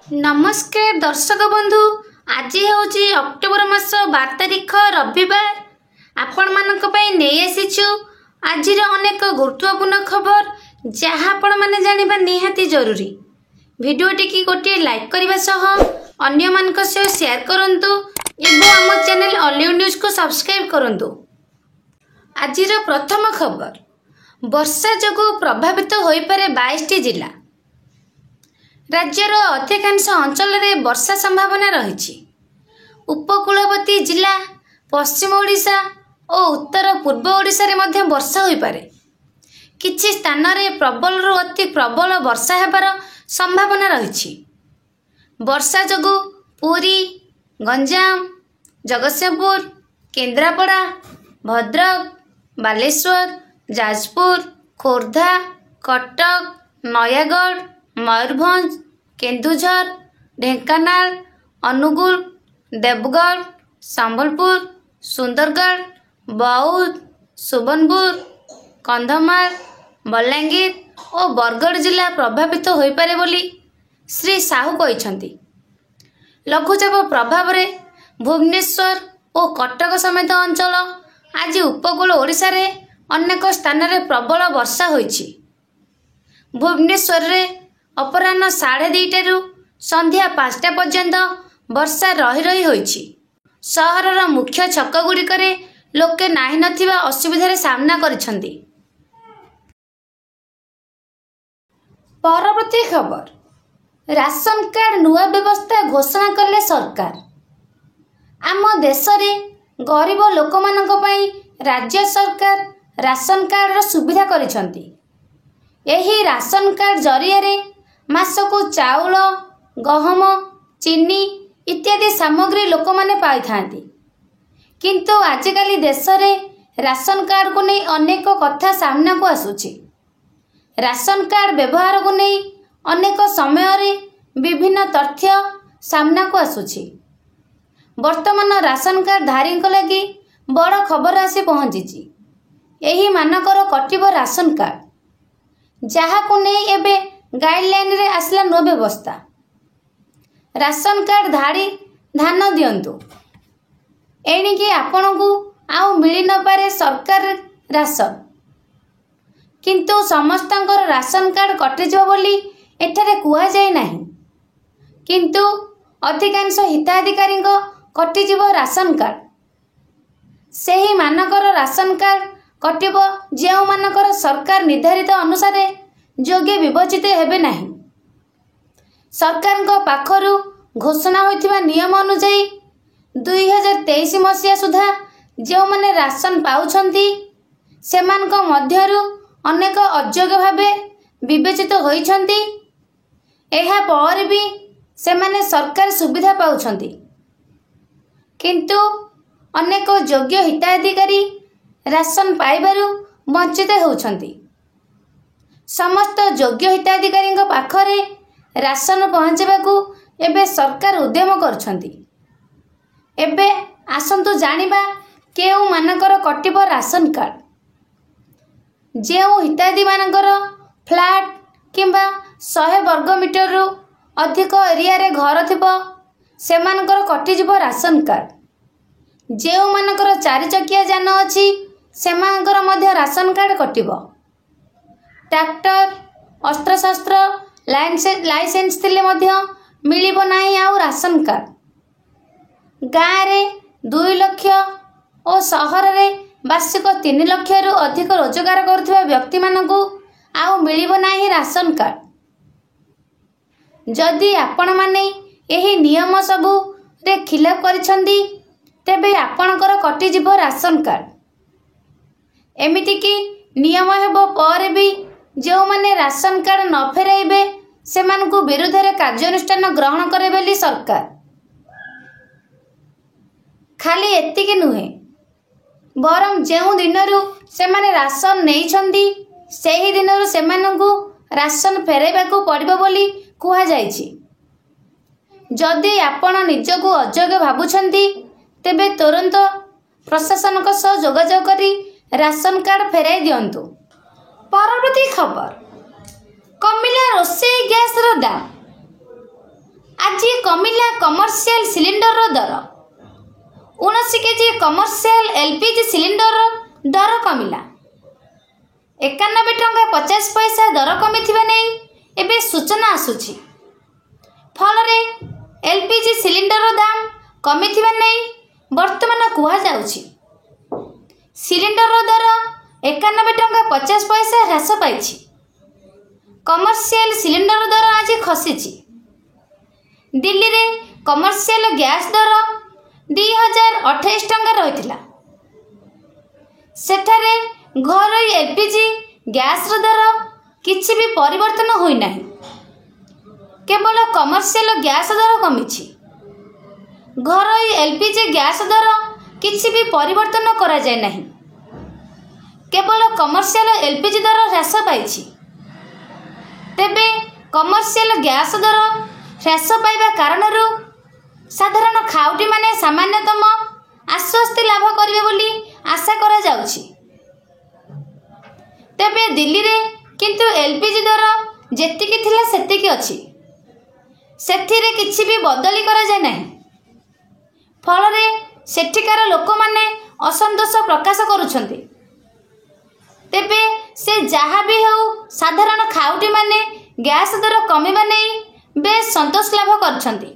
नमस्कार दर्शक बंधु। आज हूँ अक्टोबर मास 12 तारिख रविवार। आपण मानक पई नहीं आसीछु आज अनेक गुरुत्वपूर्ण खबर जहाँ आपण माने जानिबा निहाती जरूरी। वीडियोटी की गोटे लाइक करने सह अन्य मानक सह शेयर करंतु एवं आम चैनल ऑलिव न्यूज को सब्सक्राइब करंतु। आज प्रथम खबर, वर्षा जोगु प्रभावित होई पारे 22टी जिला। राज्यर अधिकांश अंचल में वर्षा संभावना रही। उपकूलवर्ती जिला, पश्चिम ओडिशा और उत्तर पूर्व ओडिशा रे मध्य वर्षा होई पारे। किछि स्थान रे प्रबल रु अति प्रबल वर्षा हेबार संभावना रही। वर्षा जोगु पुरी, गंजाम, जगतसिंहपुर, केन्द्रापड़ा, भद्रक, बालेश्वर, जाजपुर, खोर्धा, कटक, नयागढ़, मयूरभंज, केन्दुझर, ढेंकानाल, अनुगुल, देवगढ़, संबलपुर, सुंदरगढ़, बौद्ध, सुबर्णपुर, कंधमाल, बलांगीर और बरगढ़ जिला प्रभावित हो पारे बोली श्री साहू कहिसंती। लघुचाप प्रभाव में भुवनेश्वर और कटक समेत अंचल आज उपकूल ओडिशा रे अनेक स्थान रे प्रबल वर्षा होईछि। भुवनेश्वर रे अपराह्न 2:30 संध्या 5टा पर्यंत वर्षा रही होईछि। सहरर मुख्य छक गुड़िकरे लोके नाही नथिबा असुविधार सामना करिसंती। परवर्ती खबर, राशन कार्ड नुआ व्यवस्था घोषणा कले सरकार। आम देश में गरीब लोक मानक पई राज्य सरकार राशन कार्ड सुविधा करिसंती। एही राशन कार्ड जरिया रे मासकु चाउल, गहम, चीनी इत्यादि सामग्री लोक माने पाई थांती। किंतु आजिकाली देश में राशन कार्ड को नहीं अनेक कथा सामना को आसुची। राशन कार्ड व्यवहार को नहीं अनेक समय रे विभिन्न तथ्य सामना को आसुची। वर्तमान राशन कार्ड धारी लगी बड़ खबर आसी पहुंची। एही मानकर कटिब राशन कार्ड जहाँ को नहीं एबे गाइडलाइन रे आसला नो व्यवस्था। राशन कार्ड धाड़ी ध्यान दियंतु, एणिकी आपण को आउ मिली न पारे सरकार राशन, किंतु समस्तंकर राशन कार्ड कटिजिव बोली एठारे कुहा जाय नाही। किंतु अधिकांश हिताधिकारी कटिजिव राशन कार्ड। सेही मानकर राशन कार्ड कटिब जेउ मानकर सरकार निर्धारित अनुसार योग्य विभजित हेबे नाही। सरकार को पाखरु घोषणा होइथिबा नियम अनुसार 2023 मसीहा सुधा जो माने राशन पाउछंती सेमानक मध्यरु अनेक अयोग्य भावे विवेचित होइछंती। एहा पर भी सेमाने सरकार सुविधा पाउछंती, किंतु अनेक योग्य हिताधिकारी राशन पाइबारु वंचित होउछंती। समस्त योग्य हिताधिकारी पाखरे राशन पहुंचेबाकू एबे सरकार उद्यम करछंती। एबे आसंतु जानिबा केउ मानकर कटिब राशन कार्ड। जेउ हिताधी मानकर फ्लैट किंबा 100 वर्ग मीटर रु अधिक एरिया रे घर थिबो सेमानकर कटिजिब राशन कार्ड। जेउ मानकर 4 चकिया जान अछि सेमानकर मध्य राशन कार्ड कटिबो। ट्रैक्टर, अस्त्रशस्त्र लाइसेंस थिले मध्य मिलिबो नाही आउ राशन कार्ड। गाँव रे 2 लाख और सहर रे वार्षिक 3 लाख रु अधिक रोजगार करुवा व्यक्ति मानकु आउ मिलिबो नाही राशन कार्ड। जदि आपण माने एही नियम सबु रे खिलाफ करिसंदी तेबे आपणकर कटिजिब राशन कार्ड। एमिति कि नियम हेबो पर भी जो माने राशन कार्ड न फेराइबे सेमानकु विरुद्ध रे कार्यानुष्ठान ग्रहण करे बेली सरकार। खाली एतिके नुहे, बरम जेउ दिनरु सेमाने राशन नहीं छंदी सेही दिनरु सेमानकु राशन फेराइबाकू पड़िबो बोली कुहा जायछि। जदि आपण निजकु अयोग्य भाबुछंती तेबे तुरंत प्रशासनक सह जोगाजोग करी राशन कार्ड फेराई दियंतु। परवर्ती खबर, कमिला रोषेई गैस दाम। आज कमिला कमर्शियल सिलिंडर दर 19 केजी कमर्शियल एलपीजी सिलिंडर दर कमिला 91 टंका 50 पैसा दर कमिथिबा नै एबे सूचना आसुछि। फलरे एलपीजी सिलिंडर दाम कमिथिबा नै वर्तमान कुहा जाउछि। सिलिंडर दर 91 टंका 50 पैसा ह्रास पाइछि। कमर्शियल सिलिंडर दर आज खसिछि। दिल्ली रे कमर्शियल गैस दर 2028 टंका रहिथिला। सेठारे घरोई एलपीजी गैस दर किछि भी परिवर्तन होई नाही। केवल कमर्शियल गैस दर कमिछि। घरोई एलपीजी गैस दर किछि भी परिवर्तन करा जाय नाही। केवल कमर्शियल एलपीजी दर ह्रास पाइछि। तेबे कमर्शियल गैस दर ह्रास पाइबा कारणरू साधारण खाउटी माने सामान्यतम आश्वस्ति लाभ करिवे बोली आशा करा जाउछि। तेबे दिल्ली रे किंतु एलपीजी दर जेतिकी थिला सेतिकी अछि। सेथिरे किछि भी बदली करा जाय नाही। फलरे सेठिकार लोक माने असंतोष प्रकाश करुछन्ति। तेबे से जहा भी हेउ साधारण खाउटी माने गैस दर कमिबा नै बेस संतोष लाभ करछन्ति।